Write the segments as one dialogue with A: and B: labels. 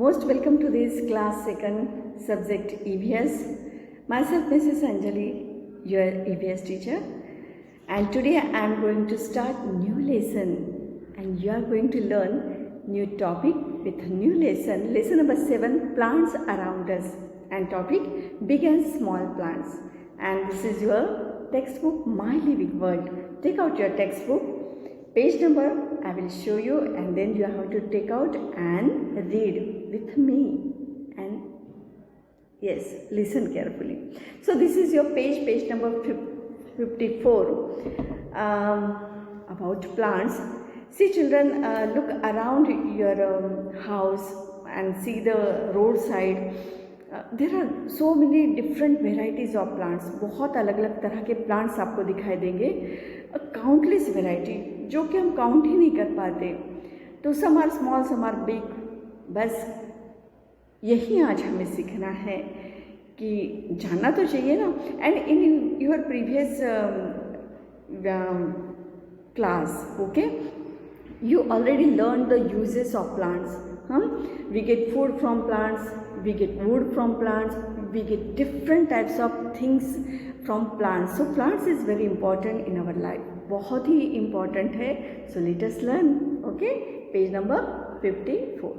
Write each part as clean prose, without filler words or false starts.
A: Most welcome to this class second subject EVS. Myself Mrs. Anjali, your EVS teacher, and today I am going to start new lesson and you are going to learn new topic with a new lesson. Lesson number 7, plants around us, and topic big and small plants. And this is your textbook My Living World. Take out your textbook. Page number I will show you, and then you have to take out and read with me, and yes, listen carefully. So this is your page number 54 about plants. See children, look around your house and see the roadside. There are so many different varieties of plants. बहुत अलग अलग तरह के plants आपको दिखाई देंगे, countless variety जो कि हम काउंट ही नहीं कर पाते. तो some are small, some are big. बस यही आज हमें सीखना है कि जानना तो चाहिए ना. And in your previous class, okay, you already learned the uses of plants. We get food from plants, we get wood from plants, we get different types of things from plants. So plants is very important in our life. बहुत ही important है. So let us learn. Okay, page number 54.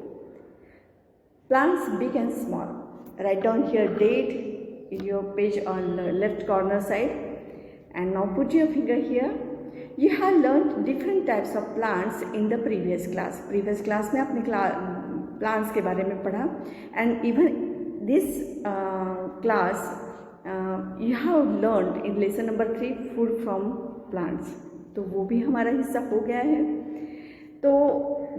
A: Plants big and small. Write down here date in your page on the left corner side, and now put your finger here. You have learned different types of plants in the previous class. Previous class में आपने plants के बारे में पढ़ा, and even this class you have learned in lesson number 3 food from plants. तो वो भी हमारा हिस्सा हो गया है. तो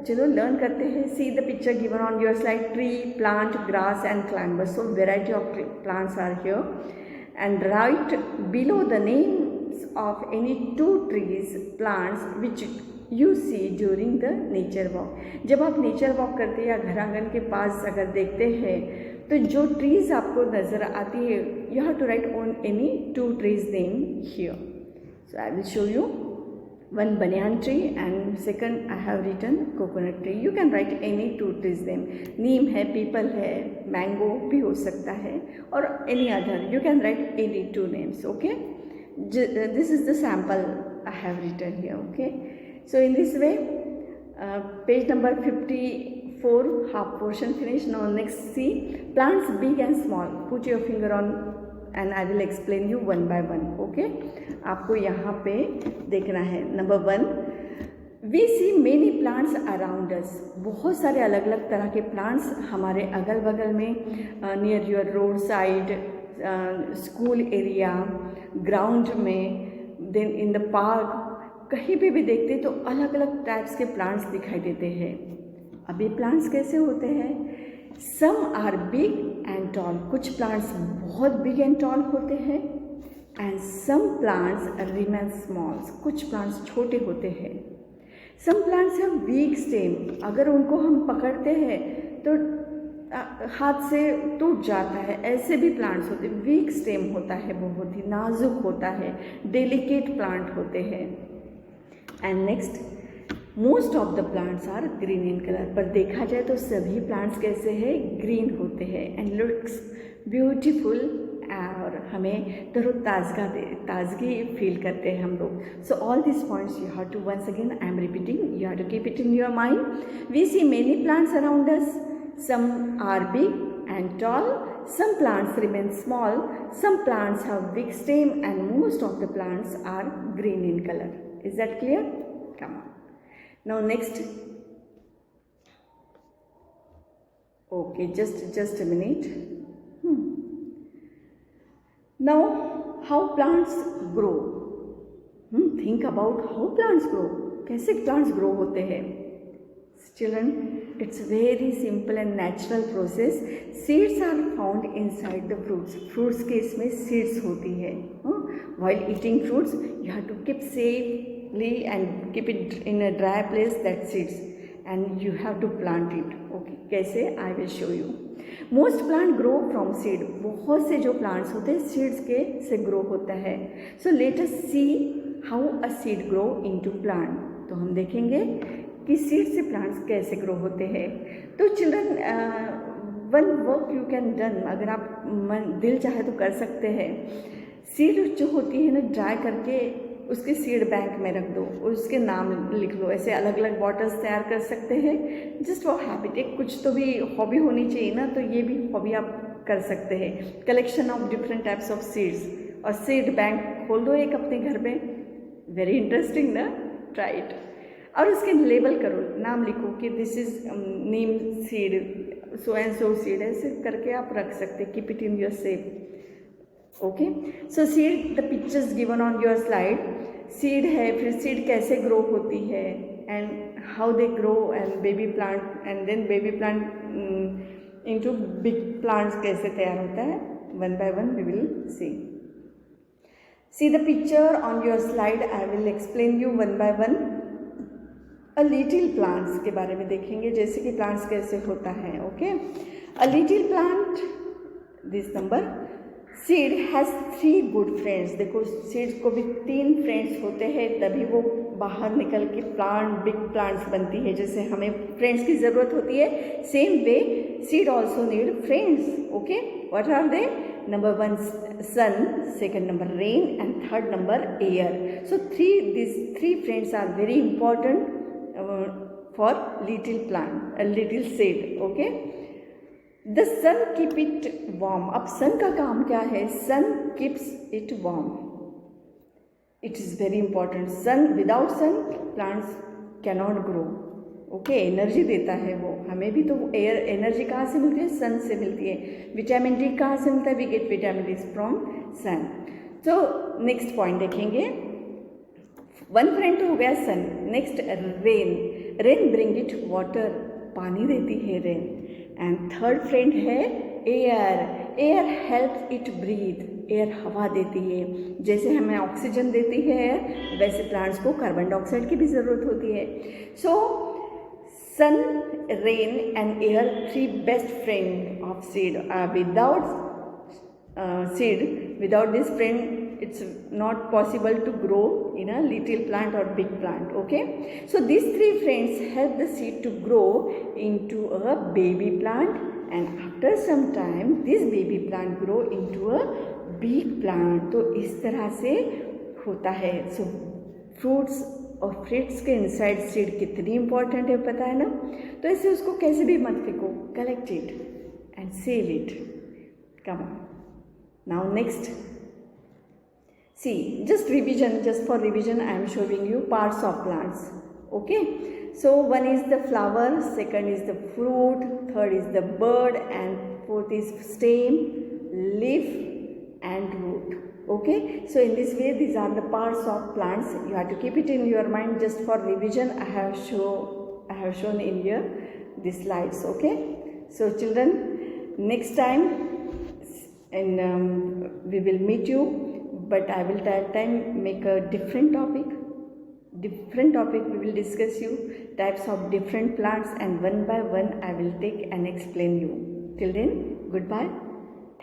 A: चलो लर्न करते हैं. See the picture given on your slide. Tree, plant, grass and climber. So variety of plants are here, and write below the names of any 2 trees plants which you see during the nature walk. जब आप nature walk करते हैं या घर आंगन के पास अगर देखते हैं तो जो ट्रीज आपको नज़र आती है, you have to write on any 2 trees name here. So I will show you. One banyan tree and second I have written coconut tree. You can write any 2 trees name. नीम है, people है, mango भी हो सकता है, और any other. You can write any 2 names. Okay. This is the sample I have written here. Okay. So in this way, page number 54, half portion finished. Now next see plants big and small. Put your finger on and I will explain you one by one. Okay, आपको यहाँ पे देखना है. Number 1, we see many plants around us. बहुत सारे अलग अलग तरह के plants हमारे अगल बगल में, near your road side, school area, ground में, then in the park, कहीं पे भी देखते तो अलग अलग टाइप्स के प्लांट्स दिखाई देते हैं. अब ये प्लांट्स कैसे होते हैं? Some are big and tall. कुछ प्लांट्स बहुत बिग एंड टॉल होते हैं, and some plants remain small. कुछ प्लांट्स छोटे होते हैं. Some plants have weak stem. अगर उनको हम पकड़ते हैं तो हाथ से टूट जाता है. ऐसे भी प्लांट्स होते हैं. वीक स्टेम होता है, बहुत ही नाजुक होता है, डेलिकेट प्लांट होते हैं. And next, most of the plants are green in colour. पर देखा जाए तो सभी प्लांट्स कैसे हैं? ग्रीन होते हैं, एंड लुक्स ब्यूटीफुल, और हमें ताजगी फील करते हैं हम लोग. So all this points you have to, once again I am repeating, you have to keep it in your mind. We see many plants around us. Some are big and tall, some plants remain small, some plants have big stem, and most of the plants are green in color. Is that clear? Come on. Now next. Okay, just a minute. Now how plants grow. Think about how plants grow. कैसे plants grow होते हैं? Children, it's very simple and natural process. Seeds are found inside the fruits. Fruits के इसमें seeds होती है. While eating fruits, you have to keep safely and keep it in a dry place, that seeds, and you have to plant it. Okay, कैसे? I will show you. Most plant grow from seed. बहुत से जो plants होते हैं seeds के से grow होता है. So let us see how a seed grow into plant. तो हम देखेंगे कि सीड से प्लांट्स कैसे ग्रो होते हैं. तो children one work you can done, अगर आप दिल चाहे तो कर सकते हैं। सीड जो होती है ना, ड्राई करके उसके सीड बैंक में रख दो और उसके नाम लिख लो। ऐसे अलग अलग बॉटल्स तैयार कर सकते हैं जस्ट फॉर हैबिट। एक कुछ तो भी हॉबी होनी चाहिए ना, तो ये भी हॉबी आप कर सकते हैं। Collection of different types of seeds, और सीड बैंक खोल दो एक अपने घर में। वेरी इंटरेस्टिंग ना, ट्राई इट। और उसके लेबल करो, नाम लिखो कि this is Neem seed, so and so seed, ऐसे करके आप रख सकते। Keep it in your safe. Okay, so seed the pictures given on your slide. Seed है, फिर सीड कैसे ग्रो होती है and how they grow, and baby plant, and then baby plant into big plants कैसे तैयार होता है। One by one we will see. See the picture on your slide. I will explain you one by one. A little plants के बारे में देखेंगे, जैसे कि plants कैसे होता है। Okay, a little plant, this number, seed has 3 good friends. देखो seeds को भी 3 friends होते हैं, तभी वो बाहर निकल के प्लांट, बिग प्लांट्स बनती है। जैसे हमें फ्रेंड्स की ज़रूरत होती है, same way seed also need friends. Okay, what are they? Number 1 sun, second number rain, and third number air. So these three friends are very important for little plant, a little seed. Okay, the sun keep it warm. अब sun का काम क्या है? Sun keeps it warm. It is very important. Sun, without sun plants cannot grow. Okay, energy देता है वो हमें भी। तो एयर एनर्जी कहाँ से मिलती है? सन से मिलती है। विटामिन डी कहाँ से मिलता है? We get vitamin D from sun. तो नेक्स्ट पॉइंट देखेंगे। वन फ्रेंड तो हो गया sun. Next rain. Rain bring it water, पानी देती है रेन। एंड थर्ड फ्रेंड है air. Air help it breathe, air हवा देती है। जैसे हमें ऑक्सीजन देती है एयर, वैसे प्लांट्स को कार्बन डाइऑक्साइड की भी ज़रूरत होती है। सो sun, rain and air, 3 best friend of seed. Without seed, without this friend, it's not possible to grow in a little plant or big plant. Okay, so these 3 friends help the seed to grow into a baby plant, and after some time this baby plant grow into a big plant. तो इस तरह से होता है। So fruits और fruits के inside seed कितनी important है पता है ना। तो ऐसे उसको कैसे भी मत फेंको, collect it and save it. Come on, now next see, just revision, just for revision I am showing you parts of plants. Okay, so 1 is the flower, 2nd is the fruit, 3rd is the bird, and 4th is stem, leaf and root. Okay, so in this way these are the parts of plants. You have to keep it in your mind. Just for revision I have shown in here these slides. Okay, so children, next time and we will meet you, but I will that time make a different topic we will discuss you types of different plants, and one by one I will take and explain you. Till then, goodbye.